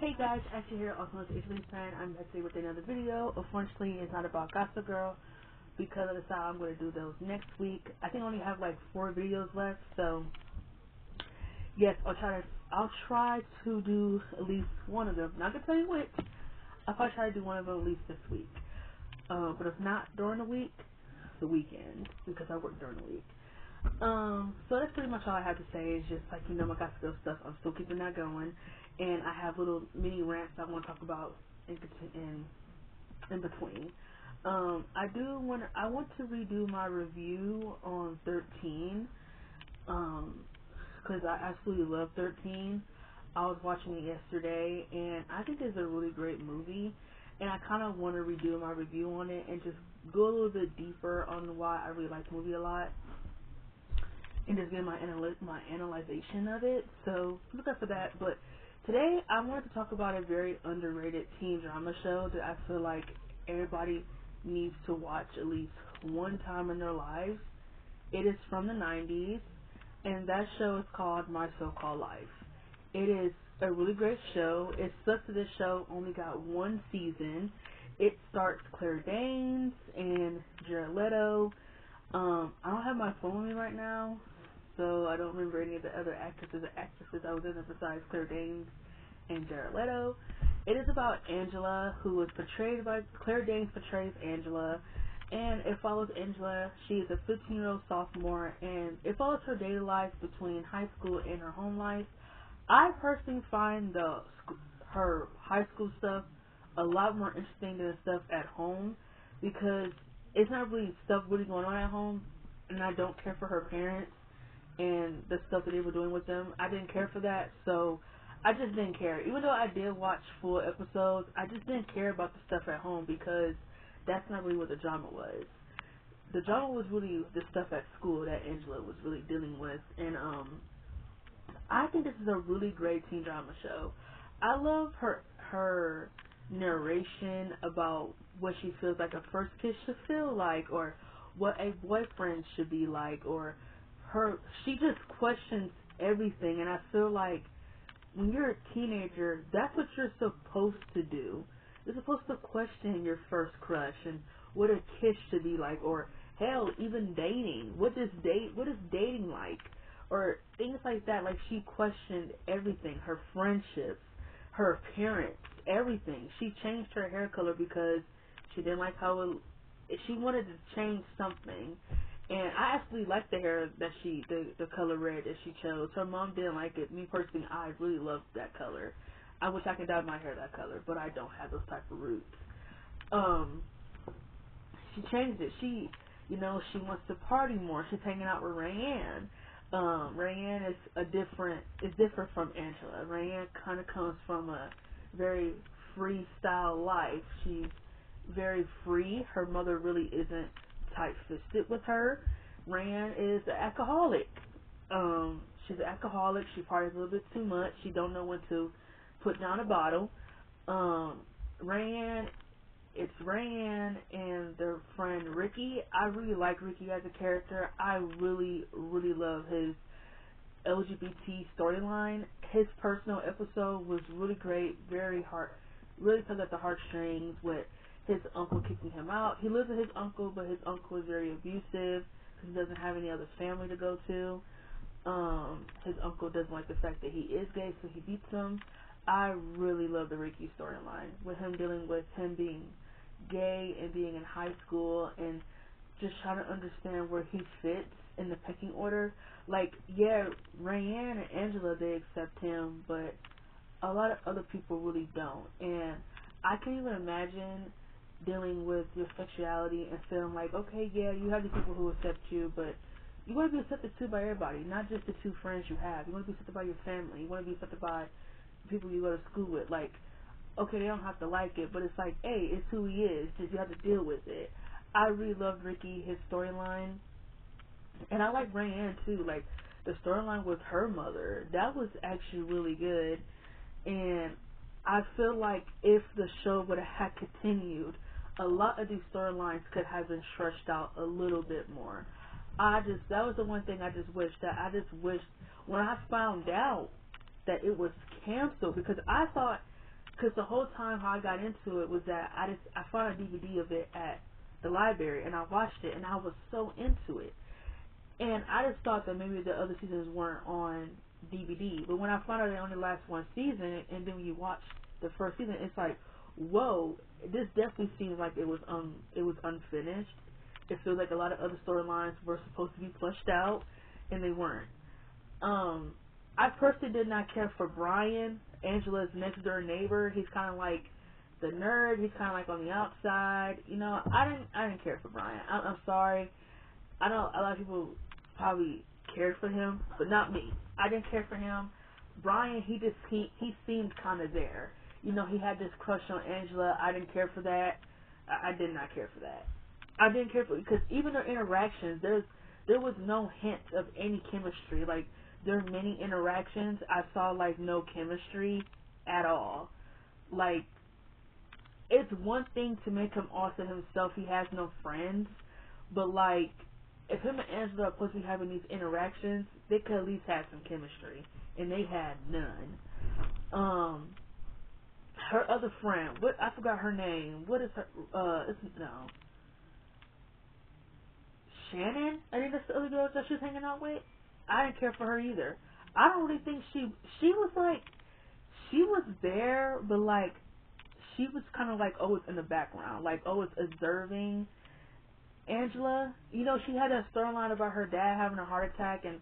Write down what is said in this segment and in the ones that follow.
Hey guys, Ashley here, also known as Ashley Fan. I'm back today with another video. Unfortunately, it's not about Gossip Girl because I decided I'm going to do those next week. I think I only have like 4 videos left, so yes, I'll try to do at least one of them. Not gonna tell you which. I'll probably try to do one of them at least this week. But if not during the week, the weekend because I work during the week. So that's pretty much all I have to say. Is just like my Gossip Girl stuff. I'm still keeping that going, and I have little mini rants I want to talk about in between. I want to redo my review on 13, because I absolutely love 13. I was watching it yesterday, and I think it's a really great movie, and I kind of want to redo my review on it and just go a little bit deeper on why I really like the movie a lot, and just get my analyzation of it. So look out for that. But today I wanted to talk about a very underrated teen drama show that I feel like everybody needs to watch at least one time in their lives. It is from the 90s, and that show is called My So-Called Life. It is a really great show. It sucks that this show only got one season. It stars Claire Danes and Jared Leto. I don't have my phone with me right now, so I don't remember any of the other actresses or actresses I was in it besides Claire Danes and Jared Leto. It is about Angela, who was portrayed by Claire Danes portrays Angela, and it follows Angela. She is a 15-year-old sophomore, and it follows her daily life between high school and her home life. I personally find her high school stuff a lot more interesting than the stuff at home, because it's not really stuff really going on at home, and I don't care for her parents and the stuff that they were doing with them. I didn't care for that, so I just didn't care. Even though I did watch full episodes, I just didn't care about the stuff at home because that's not really what the drama was. The drama was really the stuff at school that Angela was really dealing with, and I think this is a really great teen drama show. I love her narration about what she feels like a first kiss should feel like, or what a boyfriend should be like, or she just questions everything, and I feel like when you're a teenager, that's what you're supposed to do. You're supposed to question your first crush and what a kiss should be like, or hell, even dating. What is dating like? Or things like that. Like, she questioned everything, her friendships, her appearance, everything. She changed her hair color because she didn't like how she wanted to change something. And I actually like the hair that the color red that she chose. Her mom didn't like it. Me personally, I really loved that color. I wish I could dye my hair that color, but I don't have those type of roots. She changed it. She wants to party more. She's hanging out with Rayanne. Rayanne is different from Angela. Rayanne kind of comes from a very freestyle life. She's very free. Her mother really isn't tight-fisted with her. Rayanne is an alcoholic. She's an alcoholic. She parties a little bit too much. She don't know when to put down a bottle. It's Rayanne and their friend Ricky. I really like Ricky as a character. I really, really love his LGBT storyline. His personal episode was really great, very hard, really tugged at the heartstrings with his uncle kicking him out. He lives with his uncle, but his uncle is very abusive because he doesn't have any other family to go to. His uncle doesn't like the fact that he is gay, so he beats him. I really love the Ricky storyline, with him dealing with him being gay and being in high school and just trying to understand where he fits in the pecking order. Like, yeah, Rayanne and Angela, they accept him, but a lot of other people really don't. And I can't even imagine dealing with your sexuality and feeling like, okay, yeah, you have these people who accept you, but you want to be accepted too by everybody, not just the 2 friends you have. You want to be accepted by your family. You want to be accepted by people you go to school with. Like, okay, they don't have to like it, but it's like, hey, it's who he is. Just you have to deal with it. I really loved Ricky, his storyline, and I like Rayanne too. Like, the storyline with her mother, that was actually really good. And I feel like if the show would have continued, a lot of these storylines could have been stretched out a little bit more. That was the one thing I just wished when I found out that it was canceled, because I thought Because the whole time how I got into it was that I found a DVD of it at the library and I watched it and I was so into it. And I just thought that maybe the other seasons weren't on DVD. But when I found out they only last one season, and then when you watch the first season, it's like, whoa, this definitely seems like it was unfinished. It feels like a lot of other storylines were supposed to be fleshed out, and they weren't. Um, I personally did not care for Brian, Angela's next door neighbor. He's kind of like the nerd. He's kind of like on the outside. You know, I didn't care for Brian. I'm sorry. I know a lot of people probably cared for him, but not me. I didn't care for him. Brian, he seemed kind of there. You know, he had this crush on Angela. I didn't care for that. I did not care for that. I didn't care for because even their interactions, there was no hint of any chemistry. Like their many interactions, I saw like no chemistry at all. Like it's one thing to make him awesome himself. He has no friends, but like if him and Angela are supposed to be having these interactions, they could at least have some chemistry, and they had none. Um, her other friend, what I forgot her name. What is her? It's no Shannon. I think that's the other girl that she was hanging out with. I didn't care for her either. I don't really think she was like she was there, but like she was kind of like always in the background, like always observing Angela. You know, she had a storyline about her dad having a heart attack, and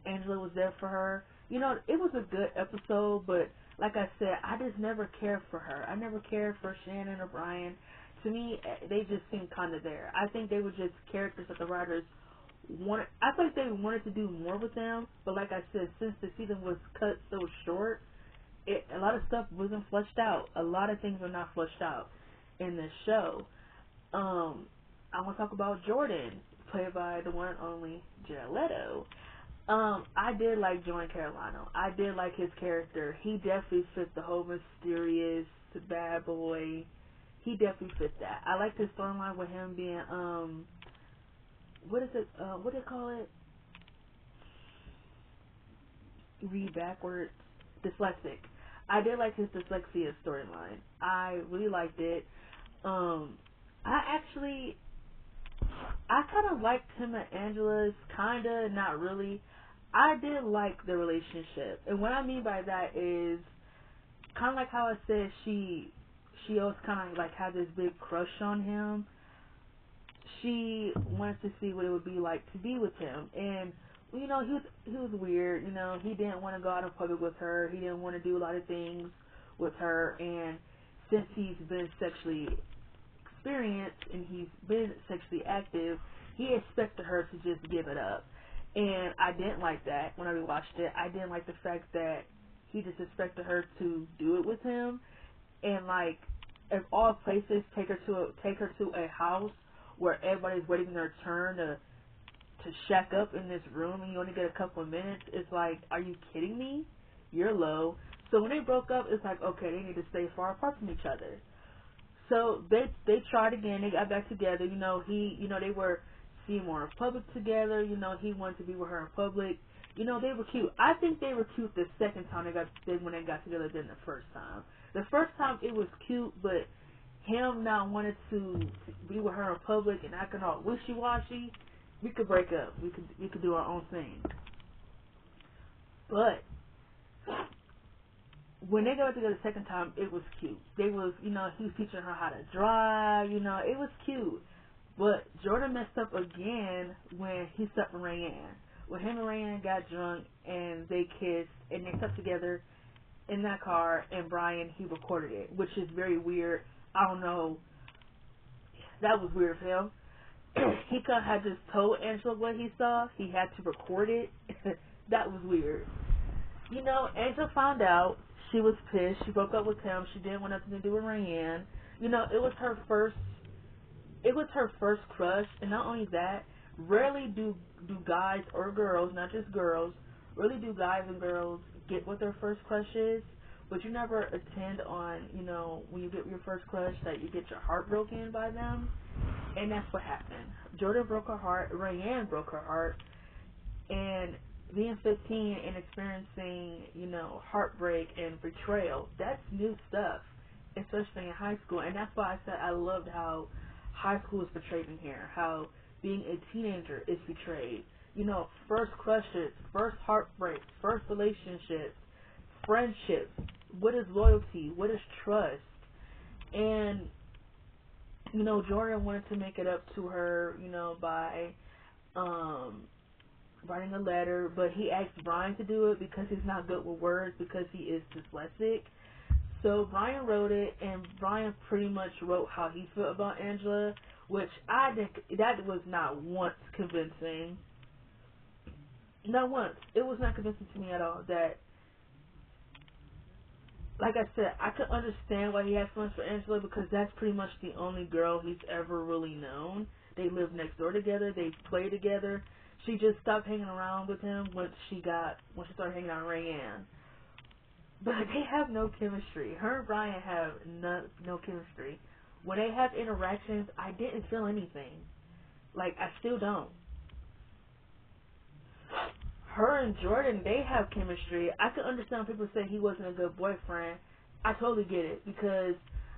Angela was there for her. You know, it was a good episode, but like I said, I just never cared for her. I never cared for Shannon or Brian. To me, they just seemed kind of there. I think they were just characters that the writers wanted. I think they wanted to do more with them, but like I said, since the season was cut so short, a lot of stuff wasn't fleshed out. A lot of things were not fleshed out in this show. I want to talk about Jordan, played by the one and only Jared Leto. I did like Jordan Carolino. I did like his character. He definitely fit the whole mysterious bad boy. He definitely fit that. I liked his storyline with him being what is it? What do they call it? Read backwards. Dyslexic. I did like his dyslexia storyline. I really liked it. I actually I kind of liked him and Angela's, kinda, not really. I did like the relationship, and what I mean by that is kind of like how I said she always kind of like had this big crush on him. She wanted to see what it would be like to be with him, and you know he was weird. You know, he didn't want to go out in public with her. He didn't want to do a lot of things with her, and since he's been sexually experienced and he's been sexually active, he expected her to just give it up. And I didn't like that when I rewatched it. I didn't like the fact that he just expected her to do it with him. And like, of all places, take her to a house where everybody's waiting their turn to shack up in this room, and you only get a couple of minutes. It's like, are you kidding me? You're low. So when they broke up, it's like, okay, they need to stay far apart from each other. So they tried again. They got back together. They were seeing more in public together. He wanted to be with her in public. They were cute. I think they were cute the second time when they got together than the first time. The first time it was cute, but him not wanting to be with her in public and acting all wishy washy, we could break up. We could do our own thing. But when they got together the second time, it was cute. He was teaching her how to drive. It was cute. But Jordan messed up again when he slept with Rayanne. When him and Rayanne got drunk and they kissed and they slept together in that car, and Brian, he recorded it, which is very weird. I don't know. That was weird of him. He could have just told Angela what he saw. He had to record it. That was weird. Angela found out. She was pissed. She broke up with him. She didn't want nothing to do with Rayanne. It was her first. It was her first crush, and not only that, rarely do guys or girls, not just girls, really do guys and girls get what their first crush is. But you never attend on, when you get your first crush, that you get your heart broken by them, and that's what happened. Jordan broke her heart. Rayanne broke her heart, and being 15 and experiencing, heartbreak and betrayal, that's new stuff. especially in high school. And that's why I said I loved how high school is portrayed in here, how being a teenager is portrayed. You know, first crushes, first heartbreaks, first relationships, friendships. What is loyalty? What is trust? And you know, Jordan wanted to make it up to her, you know, by um writing a letter, but he asked Brian to do it because he's not good with words because he is dyslexic. So Brian wrote it, and Brian pretty much wrote how he felt about Angela, which I think that was not once convincing. Not once. It was not convincing to me at all. That, like I said, I could understand why he had feelings for Angela because that's pretty much the only girl he's ever really known. They live next door together. They play together. She just stopped hanging around with him when she started hanging out with Rayanne. But they have no chemistry. Her and Brian have no chemistry. When they have interactions, I didn't feel anything. Like, I still don't. Her and Jordan, they have chemistry. I can understand people say he wasn't a good boyfriend. I totally get it because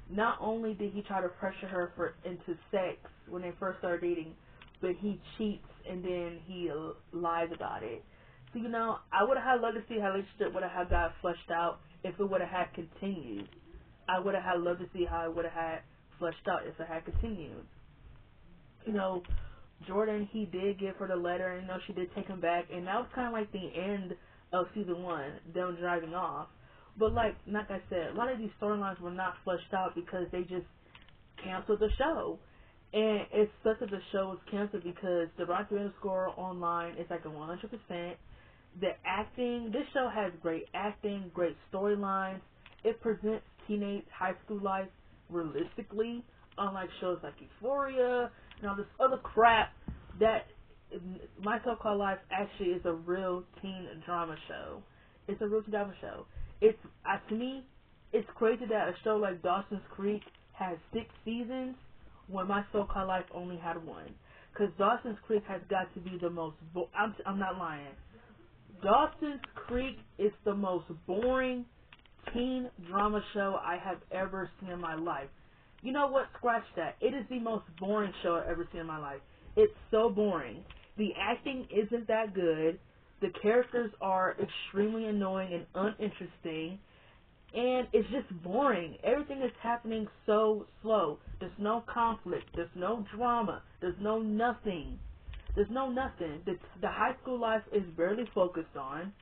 not only did he try to pressure her into sex when they first started dating, but he cheats and then he lies about it. So, you know, I would have loved to see how the relationship would have got fleshed out if it would have had continued. I would have loved to see how it would have had fleshed out if it had continued. You know, Jordan, he did give her the letter, and you know, she did take him back, and that was kind of like the end of season 1, them driving off. But like I said, a lot of these storylines were not fleshed out because they just canceled the show. And it's such that the show was canceled because the Rotten Tomatoes score online is like a 100%. The acting, this show has great acting, great storylines. It presents teenage high school life realistically, unlike shows like Euphoria and all this other crap that My So-Called Life actually is a real teen drama show. It's a real teen drama show. It's to me, it's crazy that a show like Dawson's Creek has 6 seasons when My So-Called Life only had 1. Because Dawson's Creek has got to be the most, I'm not lying. Dawson's Creek is the most boring teen drama show I have ever seen in my life. You know what? Scratch that. It is the most boring show I've ever seen in my life. It's so boring. The acting isn't that good. The characters are extremely annoying and uninteresting. And it's just boring. Everything is happening so slow. There's no conflict. There's no drama. There's no nothing. There's no nothing. The high school life is barely focused on.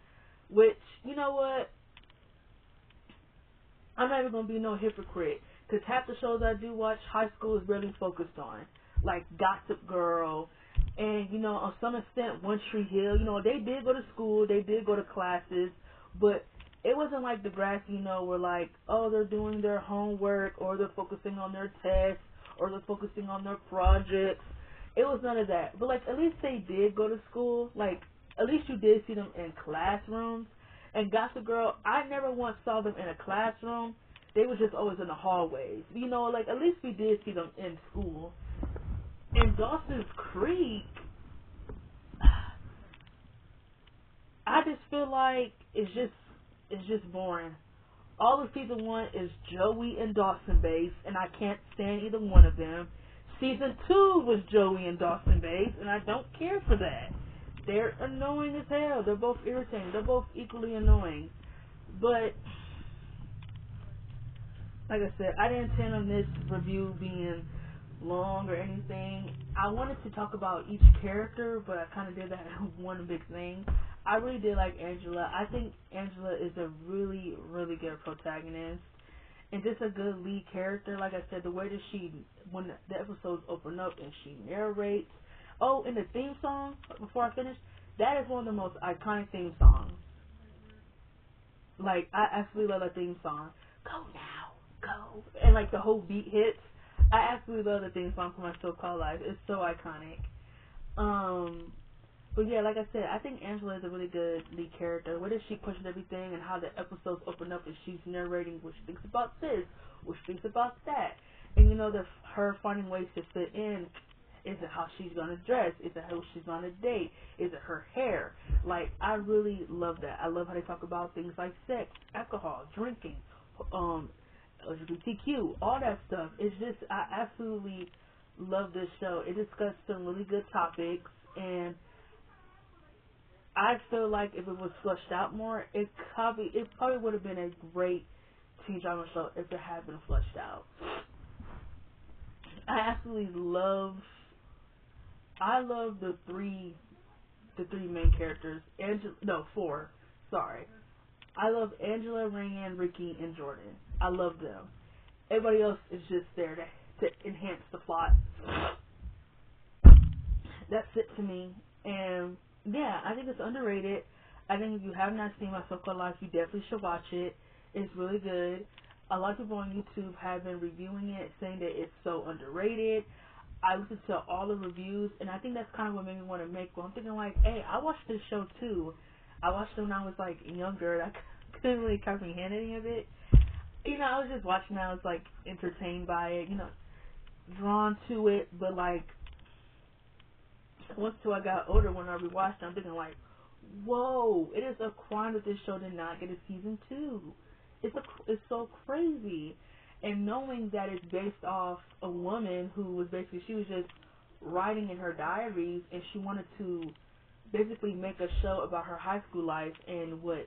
Which, you know what? I'm not even going to be no hypocrite. Because half the shows I do watch, high school is barely focused on. Like Gossip Girl. And, you know, on some extent, One Tree Hill. You know, they did go to school. They did go to classes. But it wasn't like Degrassi, you know, where like, oh, they're doing their homework. Or they're focusing on their tests. Or they're focusing on their projects. It was none of that. But, like, at least they did go to school. Like, at least you did see them in classrooms. And Gossip Girl, I never once saw them in a classroom. They were just always in the hallways. You know, like, at least we did see them in school. In Dawson's Creek, I just feel like it's just boring. All of season 1 is Joey and Dawson based, and I can't stand either one of them. Season 2 was Joey and Dawson based, and I don't care for that. They're annoying as hell. They're both irritating. They're both equally annoying. But, like I said, I didn't intend on this review being long or anything. I wanted to talk about each character, but I kind of did that in one big thing. I really did like Angela. I think Angela is a really, really good protagonist. And just a good lead character. Like I said, the way that when the episodes open up and she narrates. Oh, and the theme song, before I finish, that is one of the most iconic theme songs. Like, I absolutely love that theme song. Go now, go. And like the whole beat hits. I absolutely love the theme song for My So-Called Life. It's so iconic. But yeah, like I said, I think Angela is a really good lead character. Where does she question everything and how the episodes open up and she's narrating what she thinks about this, what she thinks about that. And you know, her finding ways to fit in. Is it how she's going to dress? Is it how she's going to date? Is it her hair? Like, I really love that. I love how they talk about things like sex, alcohol, drinking, LGBTQ, all that stuff. It's just, I absolutely love this show. It discussed some really good topics, and I feel like if it was fleshed out more, it probably would have been a great teen drama show if it had been fleshed out. I absolutely I love the three main characters. No, four. Sorry. I love Angela, Rayanne, Ricky, and Jordan. I love them. Everybody else is just there to enhance the plot. That's it to me. And yeah, I think it's underrated. I think if you have not seen My So-Called Life, you definitely should watch it. It's really good. A lot of people on YouTube have been reviewing it, saying that it's so underrated. I listened to all the reviews, and I think that's kind of what made me want to make one. I'm thinking like, hey, I watched this show too. I watched it when I was like younger. I couldn't really comprehend any of it. I was just watching. I was like entertained by it. Drawn to it. But like once till I got older, when I rewatched it, I'm thinking like, whoa, it is a crime that this show did not get a season 2. It's so crazy. And knowing that it's based off a woman who was basically, she was just writing in her diaries, and she wanted to basically make a show about her high school life and what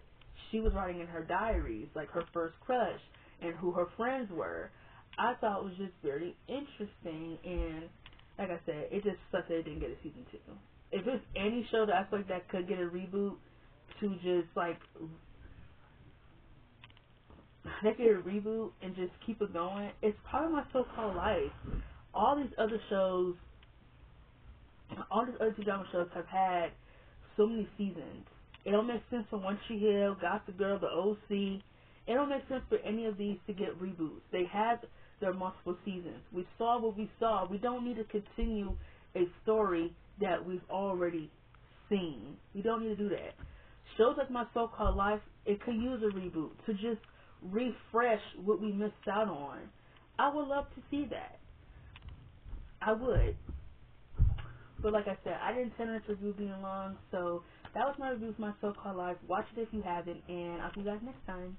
she was writing in her diaries, like her first crush and who her friends were. I thought it was just very interesting, and like I said, it just sucks that it didn't get a season 2. If there's any show that I feel like that could get a reboot to just like they get a reboot and just keep it going, it's probably My So-Called Life. All these other shows, all these other two drama shows have had so many seasons. It don't make sense for One Tree Hill, Gossip Girl, The OC. It don't make sense for any of these to get reboots. They had their multiple seasons. We saw what we saw. We don't need to continue a story that we've already seen. We don't need to do that. Shows like My So-Called Life, it could use a reboot to just refresh what we missed out on. I would love to see that. I would. But like I said, I didn't intend this review being long, so that was my review of My So-Called Life. Watch it if you haven't, and I'll see you guys next time.